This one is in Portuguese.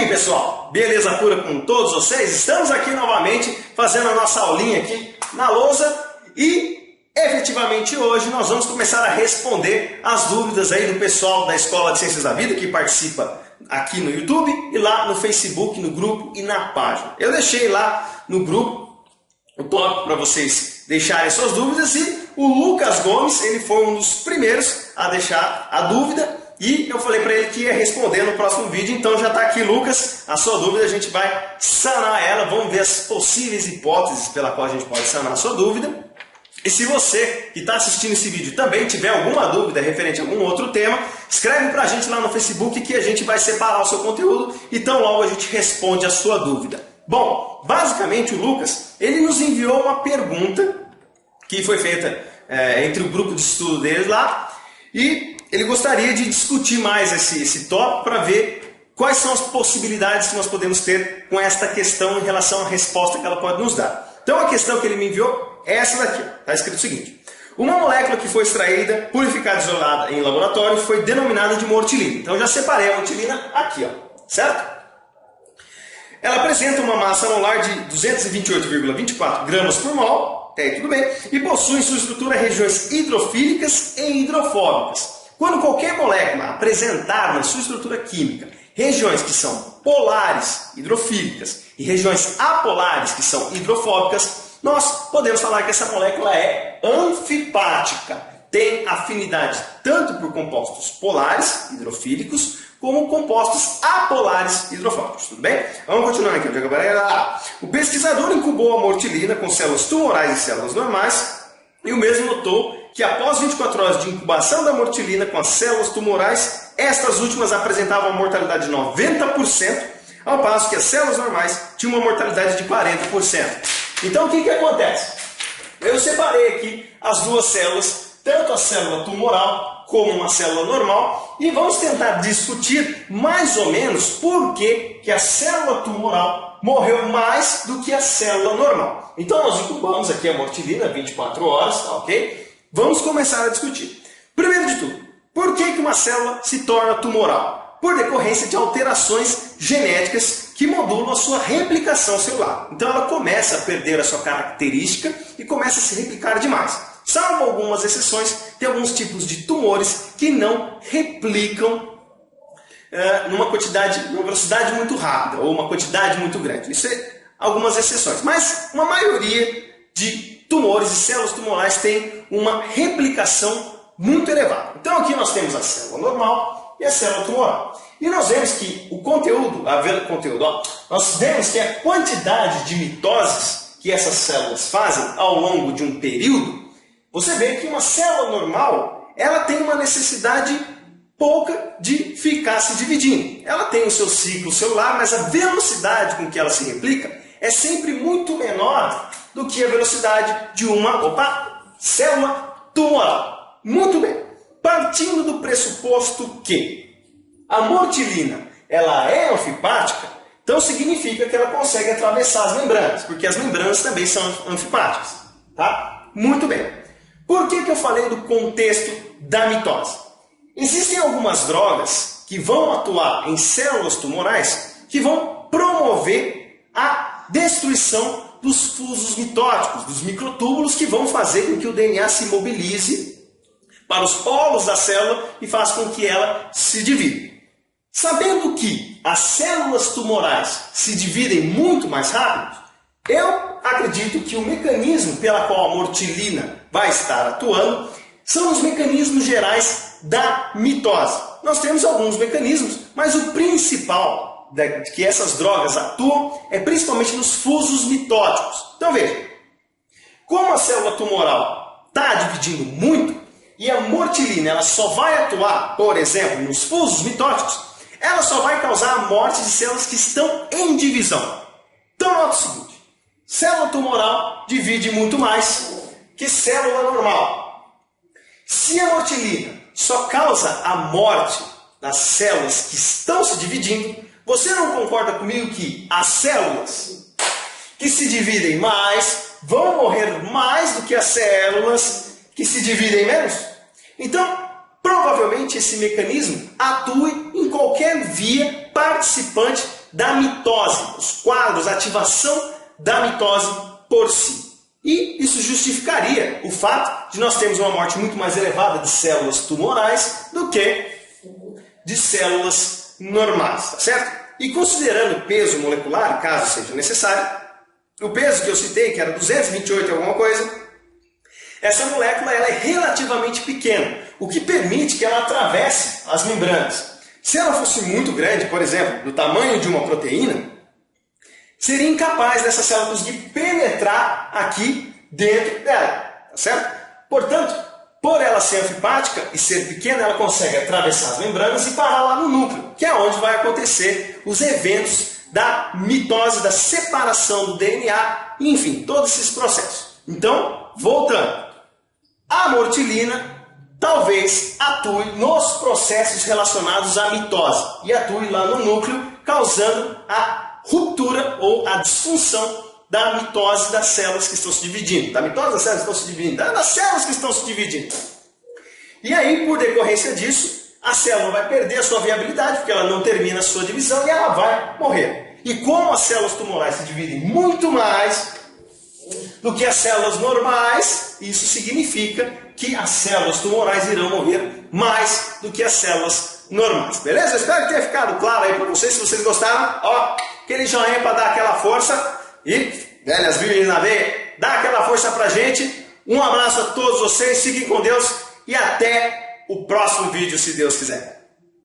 aí, pessoal? Beleza pura com todos vocês? Estamos aqui novamente fazendo a nossa aulinha aqui na lousa e efetivamente hoje nós vamos começar a responder as dúvidas aí do pessoal da Escola de Ciências da Vida que participa aqui no YouTube e lá no Facebook, no grupo e na página. Eu deixei lá no grupo o tópico para vocês deixarem suas dúvidas e o Lucas Gomes, ele foi um dos primeiros a deixar a dúvida e eu falei para ele que ia responder no próximo vídeo. Então já está aqui, Lucas, a sua dúvida, a gente vai sanar ela, vamos ver as possíveis hipóteses pela qual a gente pode sanar a sua dúvida. E se você que está assistindo esse vídeo também tiver alguma dúvida referente a algum outro tema, escreve para a gente lá no Facebook que a gente vai separar o seu conteúdo e tão logo a gente responde a sua dúvida. Bom, basicamente o Lucas, ele nos enviou uma pergunta que foi feita entre o grupo de estudo deles lá e ele gostaria de discutir mais esse tópico para ver quais são as possibilidades que nós podemos ter com esta questão em relação à resposta que ela pode nos dar. Então a questão que ele me enviou é essa daqui, está escrito o seguinte: uma molécula que foi extraída, purificada e isolada em laboratório foi denominada de mortilina. Então eu já separei a mortilina aqui, ó, certo? Ela apresenta uma massa molar de 228,24 gramas por mol, até aí tudo bem, e possui em sua estrutura regiões hidrofílicas e hidrofóbicas. Quando qualquer molécula apresentar na sua estrutura química regiões que são polares, hidrofílicas, e regiões apolares, que são hidrofóbicas, nós podemos falar que essa molécula é anfipática. Tem afinidade tanto por compostos polares, hidrofílicos, como compostos apolares, hidrofóbicos. Tudo bem? Vamos continuar aqui. O pesquisador incubou a mortilina com células tumorais e células normais, e o mesmo notou que após 24 horas de incubação da mortilina com as células tumorais, estas últimas apresentavam uma mortalidade de 90%, ao passo que as células normais tinham uma mortalidade de 40%. Então o que acontece? Eu separei aqui as duas células, tanto a célula tumoral como uma célula normal, e vamos tentar discutir mais ou menos por que a célula tumoral morreu mais do que a célula normal. Então nós incubamos aqui a mortilina 24 horas, tá, ok? Vamos começar a discutir. Primeiro de tudo, por que uma célula se torna tumoral? Por decorrência de alterações genéticas que modulam a sua replicação celular. Então ela começa a perder a sua característica e começa a se replicar demais. Salvo algumas exceções, tem alguns tipos de tumores que não replicam numa velocidade muito rápida ou uma quantidade muito grande. Isso é algumas exceções. Mas uma maioria de tumores e células tumorais tem uma replicação muito elevada. Então aqui nós temos a célula normal e a célula tumoral. E nós vemos que nós vemos que a quantidade de mitoses que essas células fazem ao longo de um período, você vê que uma célula normal, ela tem uma necessidade pouca de ficar se dividindo. Ela tem o seu ciclo celular, mas a velocidade com que ela se replica é sempre muito menor do que a velocidade de uma célula tumoral. Muito bem. Partindo do pressuposto que a mortilina ela é anfipática, então significa que ela consegue atravessar as membranas, porque as membranas também são anfipáticas. Tá? Muito bem. Por que eu falei do contexto da mitose? Existem algumas drogas que vão atuar em células tumorais que vão promover a destruição dos fusos mitóticos, dos microtúbulos que vão fazer com que o DNA se mobilize para os polos da célula e faça com que ela se divida. Sabendo que as células tumorais se dividem muito mais rápido, eu acredito que o mecanismo pela qual a mortilina vai estar atuando são os mecanismos gerais da mitose. Nós temos alguns mecanismos, mas o principal que essas drogas atuam é principalmente nos fusos mitóticos. Então veja, como a célula tumoral está dividindo muito e a mortilina ela só vai atuar, por exemplo, nos fusos mitóticos, ela só vai causar a morte de células que estão em divisão. Então nota o seguinte, célula tumoral divide muito mais que célula normal. Se a mortilina só causa a morte das células que estão se dividindo, você não concorda comigo que as células que se dividem mais vão morrer mais do que as células que se dividem menos? Então, provavelmente esse mecanismo atue em qualquer via participante da mitose, os quadros, a ativação da mitose por si. E isso justificaria o fato de nós termos uma morte muito mais elevada de células tumorais do que de células normais, tá certo? E considerando o peso molecular, caso seja necessário, o peso que eu citei, que era 228 e alguma coisa, essa molécula ela é relativamente pequena, o que permite que ela atravesse as membranas. Se ela fosse muito grande, por exemplo, do tamanho de uma proteína, seria incapaz dessa célula conseguir penetrar aqui dentro dela, tá certo? Portanto, por ela ser anfipática e ser pequena, ela consegue atravessar as membranas e parar lá no núcleo, que é onde vai acontecer os eventos da mitose, da separação do DNA, enfim, todos esses processos. Então, voltando, a amortilina talvez atue nos processos relacionados à mitose e atue lá no núcleo, causando a ruptura ou a disfunção da mitose das células que estão se dividindo. Da mitose das células que estão se dividindo, das células que estão se dividindo. E aí, por decorrência disso, a célula vai perder a sua viabilidade, porque ela não termina a sua divisão e ela vai morrer. E como as células tumorais se dividem muito mais do que as células normais, isso significa que as células tumorais irão morrer mais do que as células normais. Beleza? Eu espero que tenha ficado claro aí para vocês. Se vocês gostaram, ó, aquele joinha para dar aquela força. E, velhas vídeos na veia, dá aquela força pra gente. Um abraço a todos vocês, fiquem com Deus e até o próximo vídeo, se Deus quiser.